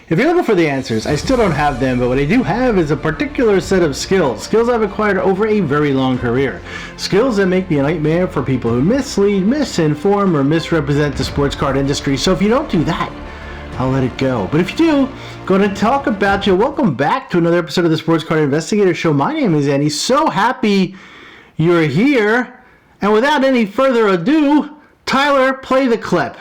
If you're looking for the answers, I still don't have them, but what I do have is a particular set of skills. Skills I've acquired over a very long career. Skills that make me a nightmare for people who mislead, misinform, or misrepresent the sports card industry. So if you don't do that, I'll let it go. But if you do, going to talk about you. Welcome back to another episode of the Sports Card Investigator Show. My name is Andy. So happy you're here. And without any further ado, Tyler, play the clip.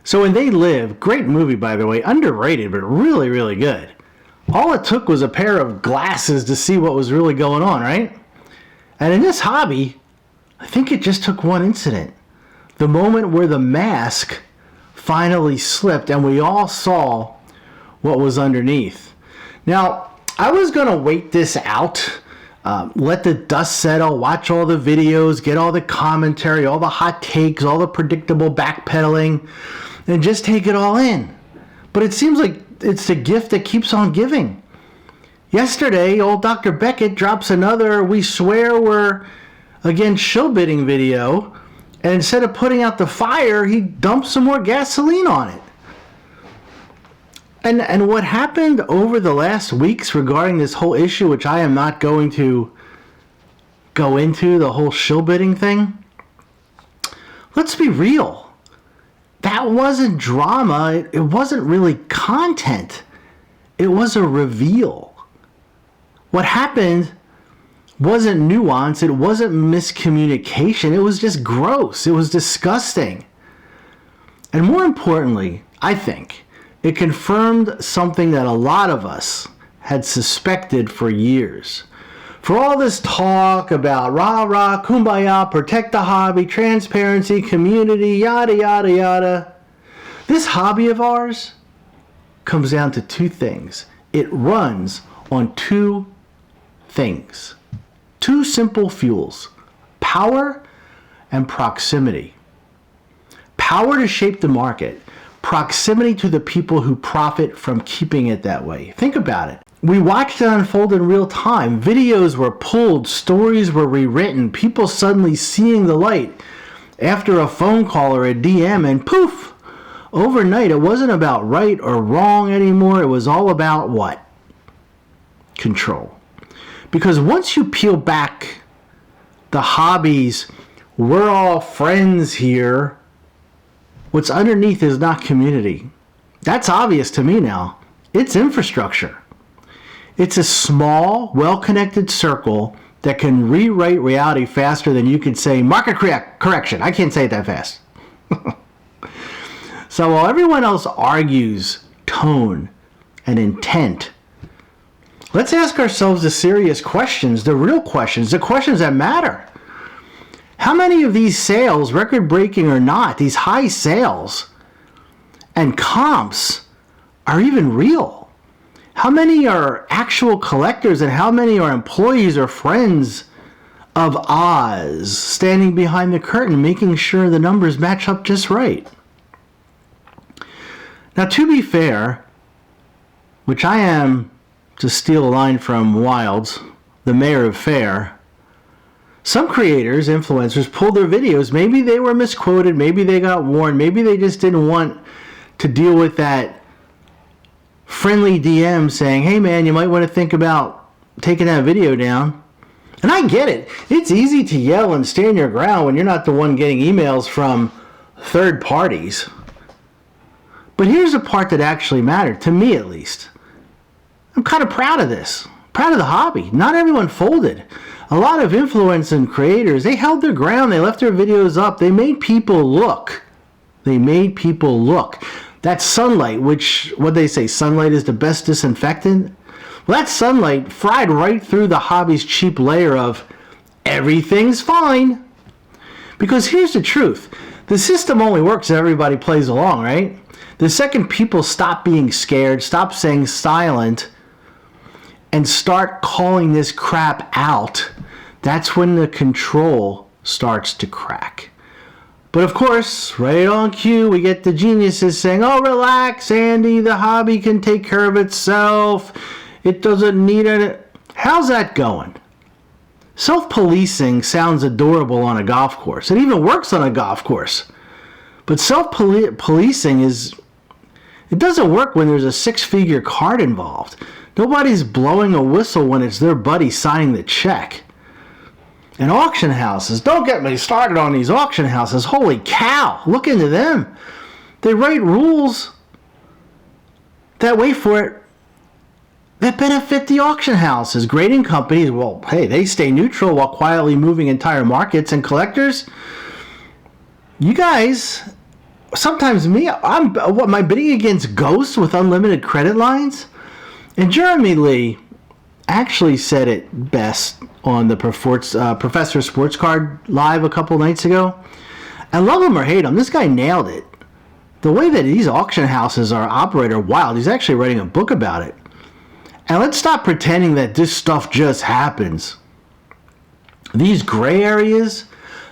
So When They Live, great movie by the way, underrated but really, really good. All it took was a pair of glasses to see what was really going on, right? And in this hobby, I think it just took one incident. The moment where the mask finally slipped and we all saw what was underneath. Now, I was going to wait this out, let the dust settle, watch all the videos, get all the commentary, all the hot takes, all the predictable backpedaling, and just take it all in. But it seems like it's the gift that keeps on giving. Yesterday, old Dr. Beckett drops another "we swear we're against shill bidding" video, and instead of putting out the fire, he dumps some more gasoline on it. And what happened over the last weeks regarding this whole issue, which I am not going to go into, the whole shill bidding thing, let's be real. That wasn't drama. It wasn't really content. It was a reveal. What happened wasn't nuance. It wasn't miscommunication. It was just gross. It was disgusting. And more importantly, I think, it confirmed something that a lot of us had suspected for years. For all this talk about rah rah, kumbaya, protect the hobby, transparency, community, yada yada yada, this hobby of ours comes down to two things. It runs on two things. Two simple fuels: power and proximity. Power to shape the market. Proximity to the people who profit from keeping it that way. Think about it. We watched it unfold in real time. Videos were pulled, stories were rewritten, people suddenly seeing the light after a phone call or a DM, and poof! Overnight, it wasn't about right or wrong anymore. It was all about what? Control. Because once you peel back the hobbies, we're all friends here, what's underneath is not community. That's obvious to me now. It's infrastructure. It's a small, well-connected circle that can rewrite reality faster than you can say market correction. I can't say it that fast. So while everyone else argues tone and intent, let's ask ourselves the serious questions, the real questions, the questions that matter. How many of these sales, record-breaking or not, these high sales and comps are even real? How many are actual collectors and how many are employees or friends of Oz standing behind the curtain making sure the numbers match up just right? Now, to be fair, which I am, to steal a line from Wilds, the mayor of fair, some creators, influencers, pulled their videos. Maybe they were misquoted, maybe they got warned, maybe they just didn't want to deal with that friendly DM saying, hey man, you might want to think about taking that video down. And I get it. It's easy to yell and stand your ground when you're not the one getting emails from third parties. But here's the part that actually mattered, to me at least. I'm kind of proud of this. Proud of the hobby. Not everyone folded. A lot of influencers and creators, they held their ground. They left their videos up. They made people look. That sunlight, which, what they say, sunlight is the best disinfectant? Well, that sunlight fried right through the hobby's cheap layer of everything's fine. Because here's the truth. The system only works if everybody plays along, right? The second people stop being scared, stop saying silent, and start calling this crap out, that's when the control starts to crack. But of course, right on cue, we get the geniuses saying, oh, relax, Andy, the hobby can take care of itself. It doesn't need it. How's that going? Self-policing sounds adorable on a golf course. It even works on a golf course. But self-policing it doesn't work when there's a six-figure card involved. Nobody's blowing a whistle when it's their buddy signing the check. And auction houses, don't get me started on these auction houses. Holy cow, look into them. They write rules that, wait for it, that benefit the auction houses. Grading companies, well, hey, they stay neutral while quietly moving entire markets. And collectors, you guys, sometimes am I bidding against ghosts with unlimited credit lines? And Jeremy Lee actually said it best on the Professor Sports Card Live a couple nights ago. And love him or hate him, this guy nailed it. The way that these auction houses operate are wild. He's actually writing a book about it. And let's stop pretending that this stuff just happens. These gray areas,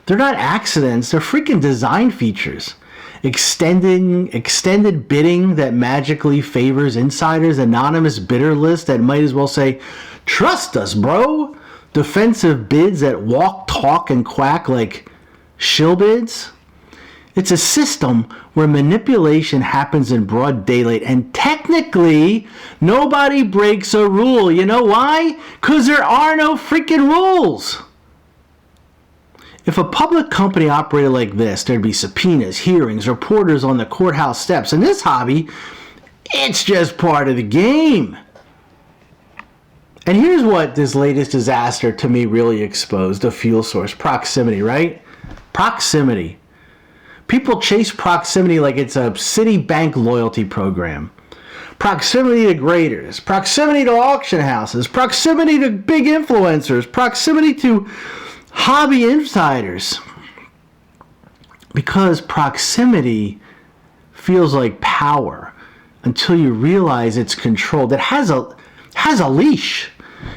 they're not accidents. They're freaking design features. Extended bidding that magically favors insiders. Anonymous bidder list that might as well say, trust us, bro. Defensive bids that walk, talk, and quack like shill bids. It's a system where manipulation happens in broad daylight, and technically nobody breaks a rule. You know why? Because there are no freaking rules. If a public company operated like this, there'd be subpoenas, hearings, reporters on the courthouse steps. In this hobby, it's just part of the game. And here's what this latest disaster to me really exposed: a fuel source. Proximity, right? Proximity. People chase proximity like it's a Citibank loyalty program. Proximity to graders, proximity to auction houses, proximity to big influencers, proximity to hobby insiders. Because proximity feels like power until you realize it's controlled. It has a leash.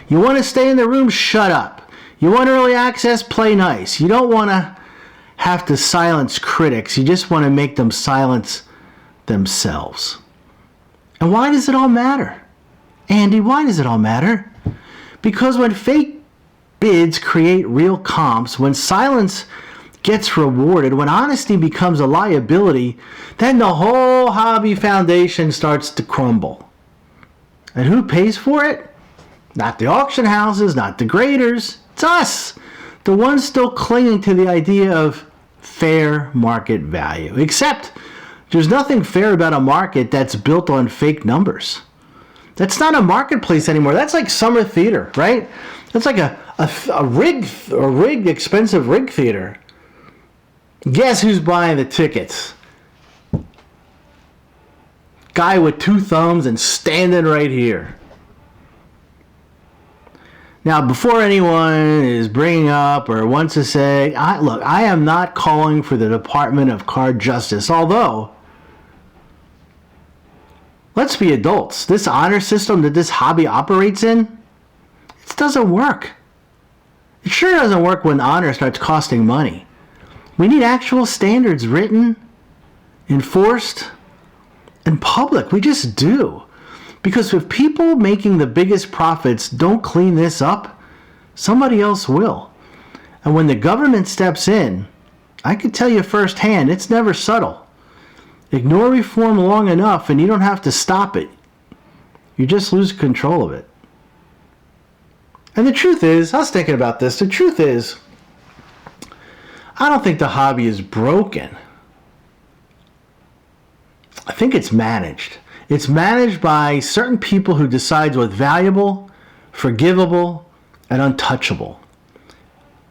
You want to stay in the room? Shut up. You want early access? Play nice. You don't want to have to silence critics. You just want to make them silence themselves. And why does it all matter? Andy, why does it all matter? Because when fake bids create real comps, when silence gets rewarded, when honesty becomes a liability, then the whole hobby foundation starts to crumble. And who pays for it? Not the auction houses, not the graders. It's us, the ones still clinging to the idea of fair market value. Except there's nothing fair about a market that's built on fake numbers. That's not a marketplace anymore. That's like summer theater, right? That's like a rigged, expensive rig theater. Guess who's buying the tickets? Guy with two thumbs and standing right here. Now, before anyone is bringing up or wants to say, look, I am not calling for the Department of Card Justice, although, let's be adults. This honor system that this hobby operates in, it doesn't work. It sure doesn't work when honor starts costing money. We need actual standards written, enforced, and public. We just do. Because if people making the biggest profits don't clean this up, somebody else will. And when the government steps in, I can tell you firsthand, it's never subtle. Ignore reform long enough and you don't have to stop it. You just lose control of it. And the truth is, I was thinking about this, the truth is, I don't think the hobby is broken. I think it's managed. It's managed by certain people who decide what's valuable, forgivable, and untouchable.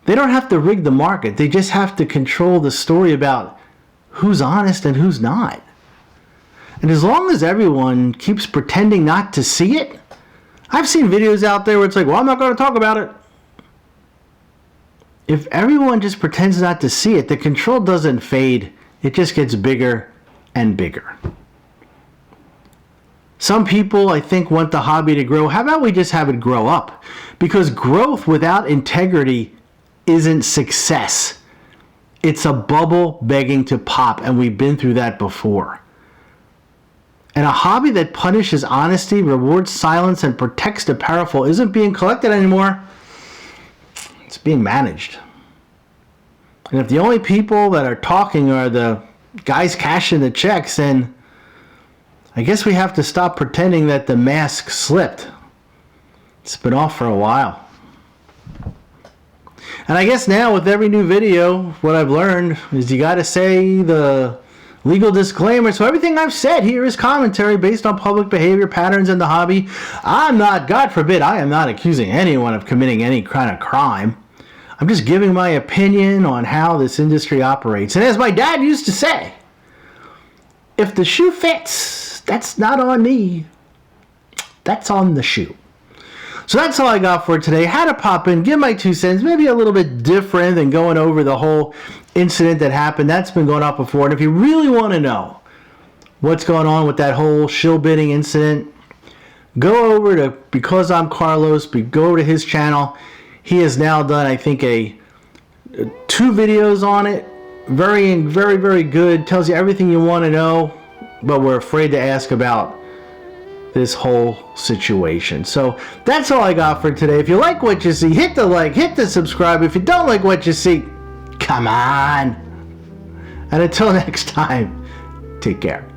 They don't have to rig the market. They just have to control the story about who's honest and who's not. And as long as everyone keeps pretending not to see it, I've seen videos out there where it's like, well, I'm not going to talk about it. If everyone just pretends not to see it, the control doesn't fade. It just gets bigger and bigger. Some people, I think, want the hobby to grow. How about we just have it grow up? Because growth without integrity isn't success. It's a bubble begging to pop, and we've been through that before. And a hobby that punishes honesty, rewards silence, and protects the powerful isn't being collected anymore. It's being managed. And if the only people that are talking are the guys cashing the checks, then I guess we have to stop pretending that the mask slipped. It's been off for a while. And I guess now with every new video, what I've learned is you got to say the legal disclaimer. So everything I've said here is commentary based on public behavior patterns in the hobby. I'm not, God forbid, I am not accusing anyone of committing any kind of crime. I'm just giving my opinion on how this industry operates. And as my dad used to say, if the shoe fits, that's not on me. That's on the shoe. So that's all I got for today. Had to pop in, give my 2 cents, maybe a little bit different than going over the whole incident that happened. That's been going on before. And if you really want to know what's going on with that whole shill bidding incident, go over to Because I'm Carlos, go over to his channel. He has now done, I think, 2 videos on it. Very, very, very good. Tells you everything you want to know, but we're afraid to ask about this whole situation. So that's all I got for today. If you like what you see, hit the like, hit the subscribe. If you don't like what you see, come on. And until next time, take care.